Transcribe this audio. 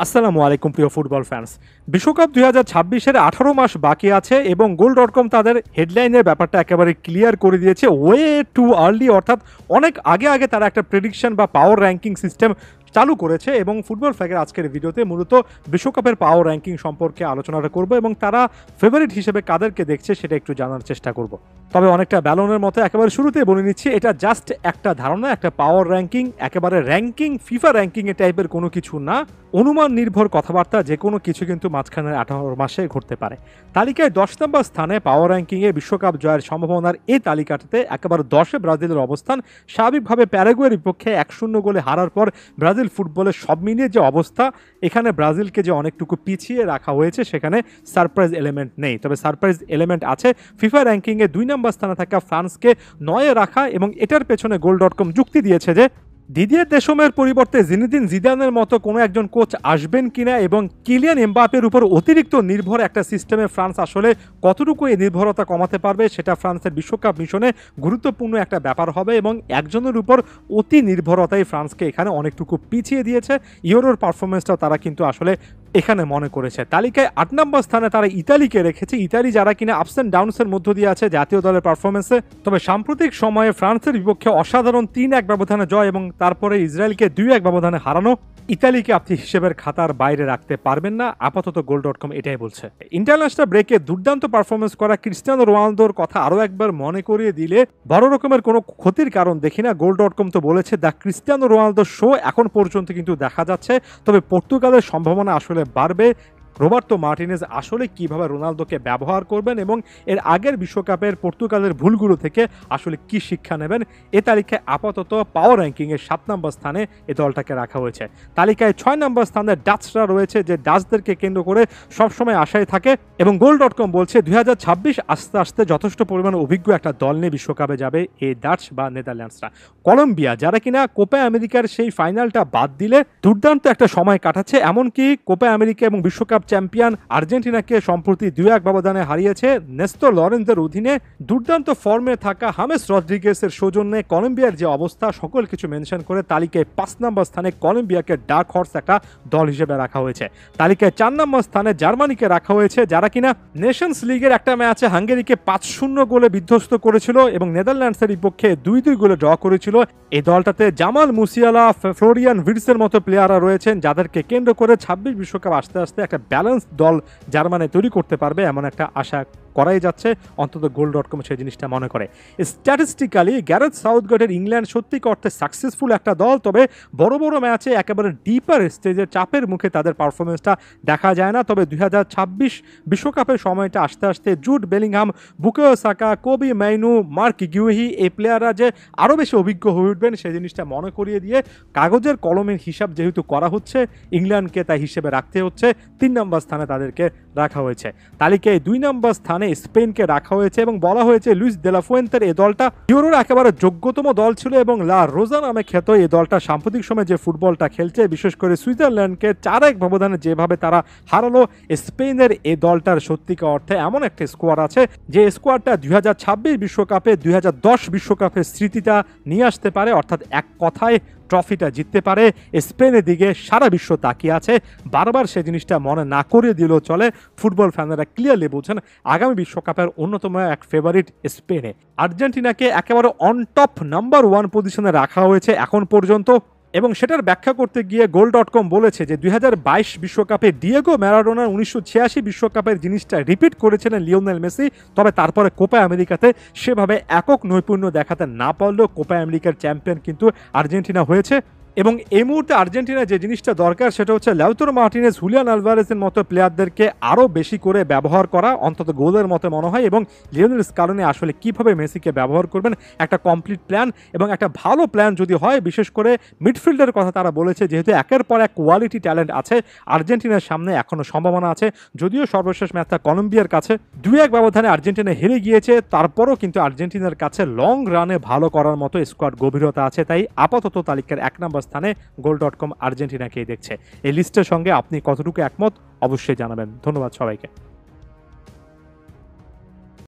আসসালামু আলাইকুম প্রিয় ফুটবল ফ্যান্স। বিশ্বকাপ ২০২৬-এর ১৮ মাস বাকি আছে এবং গোল.কম তাদের হেডলাইনের ব্যাপারটা একেবারে ক্লিয়ার করে দিয়েছে। ওয়ে টু আর্লি, অর্থাৎ অনেক আগে তারা একটা প্রেডিকশন বা পাওয়ার র্যাঙ্কিং সিস্টেম চালু করেছে এবং ফুটবল ফ্ল্যাগের আজকের ভিডিওতে মূলত বিশ্বকাপের পাওয়ার র্যাঙ্কিং সম্পর্কে আলোচনাটা করব এবং তারা ফেভারিট হিসেবে কাদেরকে দেখছে সেটা একটু জানার চেষ্টা করব। তবে অনেকটা ব্যালনের মতো একেবারে শুরুতেই বলে নিচ্ছি, এটা জাস্ট একটা ধারণা, একটা পাওয়ার র্যাঙ্কিং, একেবারে র্যাঙ্কিং ফিফা র্যাঙ্কিং এ টাইপের কোনো কিছু না। অনুমান নির্ভর কথাবার্তা, যে কোনো কিছু কিন্তু মাঝখানের 18 মাসে ঘটতে পারে। তালিকায় 10 নম্বর স্থানে পাওয়ার র্যাঙ্কিংয়ে বিশ্বকাপ জয়ের সম্ভাবনার এই তালিকাটাতে একেবারে 10-এ ব্রাজিলের অবস্থান। স্বাভাবিকভাবে প্যারাগুয়ের বিপক্ষে 1-0 গোলে হারার পর ব্রাজিল ফুটবলের সব মিলিয়ে যে অবস্থা, এখানে ব্রাজিলকে যে অনেকটুকু পিছিয়ে রাখা হয়েছে সেখানে সারপ্রাইজ এলিমেন্ট নেই। তবে সারপ্রাইজ এলিমেন্ট আছে ফিফা র্যাঙ্কিংয়ে 2 নম্বর স্থানে থাকা ফ্রান্সকে 9-এ রাখা, এবং এটার পেছনে গোল.কম যুক্তি দিয়েছে যে দিদিয়ের দেশমের পরিবর্তে জিনেদিন জিদানের মতো কোনো একজন কোচ আসবেন কিনা এবং কিলিয়ান এমবাপের উপর অতিরিক্ত নির্ভর একটা সিস্টেমে ফ্রান্স আসলে কতটুকু এই নির্ভরতা কমাতে পারবে সেটা ফ্রান্সের বিশ্বকাপ মিশনে গুরুত্বপূর্ণ একটা ব্যাপার হবে। এবং একজনের উপর অতি নির্ভরতাই ফ্রান্সকে এখানে অনেকটুকু পিছিয়ে দিয়েছে। ইউরোর পারফরমেন্সটাও তারা কিন্তু আসলে এখানে মনে করেছে। তালিকায় 8 নম্বর স্থানে তারা ইতালিকে রেখেছে। ইতালি যারা কিনা আপস অ্যান্ড ডাউনসের মধ্য দিয়ে আছে জাতীয় দলের পারফরমেন্সে, তবে সাম্প্রতিক সময়ে ফ্রান্সের বিপক্ষে অসাধারণ 3-1 ব্যবধানে জয় এবং তারপরে ইসরায়েলকে 2-1 ব্যবধানে হারানো ইতালিকে আপনি হিসেবের খাতার বাইরে রাখতে পারবেন না, আপাতত গোল.কম এটাই বলছে। ইন্টারন্যাশনাল ব্রেকে দুর্দান্ত পারফরমেন্স করা ক্রিস্টিয়ানো রোনালদোর কথা আরও একবার মনে করিয়ে দিলে বড় রকমের কোনো ক্ষতির কারণ দেখি না। গোল.কম তো বলেছে দ্য ক্রিস্টিয়ানো রোনালদো শো এখন পর্যন্ত কিন্তু দেখা যাচ্ছে, তবে পর্তুগালের সম্ভাবনা আসলে বাড়বে। রোবার্তো মার্টিনেজ আসলে কিভাবে রোনালদোকে ব্যবহার করবেন এবং এর আগের বিশ্বকাপের পর্তুগালের ভুলগুলো থেকে আসলে কি শিক্ষা নেবেন, এ তালিকায় আপাতত পাওয়ার র্যাঙ্কিংয়ের 7 নম্বর স্থানে এই দলটাকে রাখা হয়েছে। তালিকায় 6 নম্বর স্থানে ডাচরা রয়েছে, যে ডাচদেরকে কেন্দ্র করে সবসময় আশায় থাকে এবং গোল.কম বলছে 2026 আস্তে আস্তে যথেষ্ট পরিমাণ অভিজ্ঞ একটা দল নিয়ে বিশ্বকাপে যাবে এই ডাচ বা নেদারল্যান্ডসরা। কলম্বিয়া যারা কিনা কোপা আমেরিকার সেই ফাইনালটা বাদ দিলে দুর্দান্ত একটা সময় কাটাচ্ছে, এমনকি কোপা আমেরিকা এবং বিশ্বকাপ চ্যাম্পিয়ন আর্জেন্টিনাকে সম্প্রতি 2-1 ব্যবধানে হারিয়েছে। নেস্টোর লরেন্সের অধীনে দুর্দান্ত ফর্মে থাকা হামেস রদ্রিগেসের সৌজন্যে কলম্বিয়ার যে অবস্থা সকল কিছু মেনশন করে তালিকায় 5 নম্বর স্থানে কলম্বিয়াকে ডার্ক হর্স একটা দল হিসেবে রাখা হয়েছে। তালিকায় 4 নম্বর স্থানে জার্মানিকে রাখা হয়েছে, যারা কিনা নেশনস লিগের একটা ম্যাচে হাঙ্গেরিকে 5-0 গোলে বিধ্বস্ত করেছিল এবং নেদারল্যান্ডসের বিপক্ষে 2-2 গোলে ড্র করেছিল। এই দলটাতে জামাল মুসিয়ালা, ফ্লোরিয়ান ভির্টসের মতো প্লেয়াররা রয়েছেন, যাদেরকে কেন্দ্র করে 26 বিশ্বকাপ আস্তে আস্তে একটা ব্যালেন্স দল জার্মানি তৈরি করতে পারবে এমন একটা আশা করাই যাচ্ছে, অন্তত গোল.কম সেই জিনিসটা মনে করে। স্ট্যাটিস্টিক্যালি গ্যারেথ সাউথগেটের ইংল্যান্ড সত্যিক অর্থে সাকসেসফুল একটা দল, তবে বড় বড় ম্যাচে একেবারে ডিপার স্টেজে চাপের মুখে তাদের পারফরমেন্সটা দেখা যায় না। তবে 2026 বিশ্বকাপের সময়টা আস্তে আস্তে Jude Bellingham, Bukayo Saka, Kobbie Mainoo, Marc Guehi এই প্লেয়াররা যে আরও বেশি অভিজ্ঞ হয়ে উঠবেন সেই জিনিসটা মনে করিয়ে দিয়ে কাগজের কলমের হিসাব যেহেতু করা হচ্ছে, ইংল্যান্ডকে তাই হিসেবে রাখতে হচ্ছে। 3 নম্বর স্থানে তাদেরকে রাখা হয়েছে। তালিকায় 2 নম্বর স্থানে স্পেনকে রাখা হয়েছে এবং বলা হয়েছে লুইস দে লা ফুয়েন্তের এই দলটা ইউরোর একেবারে যোগ্যতম দল ছিল এবং লা রোজা নামে খ্যাত এই দলটা সাম্প্রতিক সময়ে যে ফুটবলটা খেলছে, বিশেষ করে সুইজারল্যান্ডকে 4-1 ব্যবধানে যেভাবে তারা হারালো, স্পেনের এই দলটার সত্যিকার অর্থে এমন একটা স্কোয়াড আছে যে স্কোয়াডটা 2026 বিশ্বকাপে 2010 বিশ্বকাপের স্মৃতিটা নিয়ে আসতে পারে, অর্থাৎ এক কথায় ট্রফিটা জিততে পারে। স্পেনের দিকে সারা বিশ্ব তাকিয়ে আছে, বারবার সেই জিনিসটা মনে না করিয়ে দিলেও চলে। ফুটবল ফ্যানেরা ক্লিয়ারলি বলছেন আগামী বিশ্বকাপের অন্যতম এক ফেভারিট স্পেনে। আর্জেন্টিনাকে একেবারে অন টপ নাম্বার 1 পজিশনে রাখা হয়েছে এখন পর্যন্ত, এবং সেটার ব্যাখ্যা করতে গিয়ে গোল.কম বলেছে যে 2022 বিশ্বকাপে ডিয়েগো ম্যারাডোনার 1986 বিশ্বকাপের জিনিসটা রিপিট করেছিলেন লিওনেল মেসি, তবে তারপরে কোপা আমেরিকাতে সেভাবে একক নৈপুণ্য দেখাতে না পারলেও কোপা আমেরিকার চ্যাম্পিয়ন কিন্তু আর্জেন্টিনা হয়েছে। এবং এই মুহূর্তে আর্জেন্টিনার যে জিনিসটা দরকার সেটা হচ্ছে লাউতারো মার্টিনেজ, হুলিয়ান আলভারেজের মতো প্লেয়ারদেরকে আরও বেশি করে ব্যবহার করা, অন্তত গোলের মতো মনে হয়, এবং লিওনেল স্কালোনি আসলে কিভাবে মেসিকে ব্যবহার করবেন একটা কমপ্লিট প্ল্যান এবং একটা ভালো প্ল্যান যদি হয়, বিশেষ করে মিডফিল্ডের কথা তারা বলেছে, যেহেতু একের পর এক কোয়ালিটি ট্যালেন্ট আছে আর্জেন্টিনার সামনে, এখনও সম্ভাবনা আছে। যদিও সর্বশেষ ম্যাচটা কলম্বিয়ার কাছে 2-1 ব্যবধানে আর্জেন্টিনা হেরে গিয়েছে, তারপরও কিন্তু আর্জেন্টিনার কাছে লং রানে ভালো করার মতো স্কোয়াড গভীরতা আছে। তাই আপাতত তালিকার 1 নম্বর স্থানে গোল.কম আর্জেন্টিনাকেই দেখছে। এই লিস্টের সঙ্গে আপনি কতটুকু একমত অবশ্যই জানাবেন। ধন্যবাদ সবাইকে।